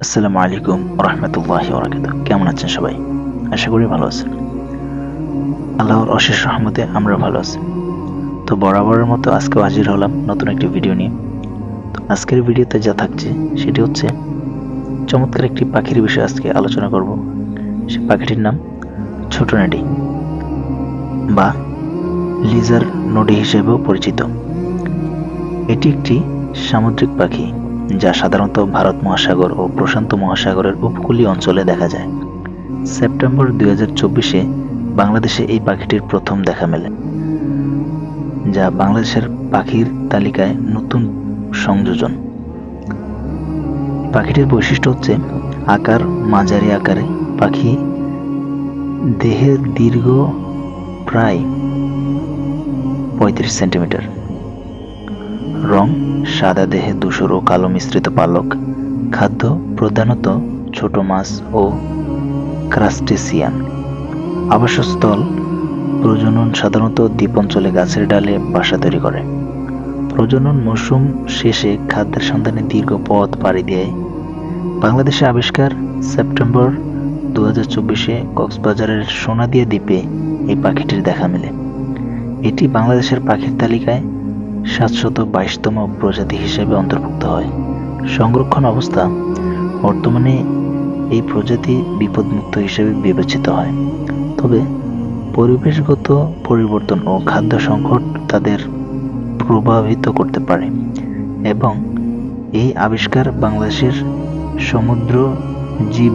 আসসালামু আলাইকুম রহমতুল্লাহি ওয়া কেমন আছেন সবাই? আশা করি ভালো আছেন। আল্লাহর অশেষ রহমতে আমরা ভালো আছি। তো বরাবরের মতো আজকেও হাজির হলাম নতুন একটি ভিডিও নিয়ে। তো আজকের ভিডিওতে যা থাকছে সেটি হচ্ছে চমৎকার একটি পাখির বিষয়ে আজকে আলোচনা করব। সে পাখিটির নাম ছোট নদী বা লিজার নদী হিসেবেও পরিচিত। এটি একটি সামুদ্রিক পাখি যা সাধারণত ভারত মহাসাগর ও প্রশান্ত মহাসাগরের উপকূলীয় অঞ্চলে দেখা যায়। সেপ্টেম্বর 2024-এ বাংলাদেশে এই পাখিটির প্রথম দেখা মেলে, যা বাংলাদেশের পাখির তালিকায় নতুন সংযোজন। পাখিটির বৈশিষ্ট্য হচ্ছে আকার মাঝারি আকারে, পাখি দেহের দীর্ঘ প্রায় 35 সেন্টিমিটার, রং সাদা, দেহে ধূসর ও কালো মিশ্রিত পালক। খাদ্য প্রধানত ছোট মাছ ও ক্রাস্টেসিয়ান। আবাসস্থল প্রজনন সাধারণত দ্বীপাঞ্চলে গাছের ডালে বাসা তৈরি করে। প্রজনন মৌসুম শেষে খাদ্যের সন্ধানে দীর্ঘ পথ পাড়ি দেয়। বাংলাদেশে আবিষ্কার সেপ্টেম্বর 2024-এ কক্সবাজারের সোনাদিয়া দ্বীপে এই পাখিটির দেখা মেলে। এটি বাংলাদেশের পাখির তালিকায় 722তম প্রজাতি হিসেবে অন্তর্ভুক্ত হয়। সংরক্ষণ অবস্থা বর্তমানে এই প্রজাতি বিপদমুক্ত হিসেবে বিবেচিত হয়, তবে পরিবেশগত পরিবর্তন ও খাদ্য সংকট তাদের প্রভাবিত করতে পারে এবং এই আবিষ্কার বাংলাদেশের সমুদ্র জীব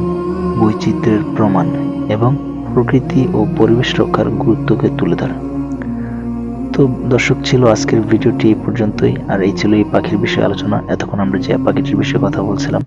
বৈচিত্র্যের প্রমাণ এবং প্রকৃতি ও পরিবেশ রক্ষার গুরুত্বকে তুলে ধরে। তো দর্শক, ছিল আজকের ভিডিওটি এই পর্যন্তই। আর এই ছিল এই পাখির বিষয়ে আলোচনা। এতক্ষণ আমরা যে পাখিটির বিষয়ে কথা বলছিলাম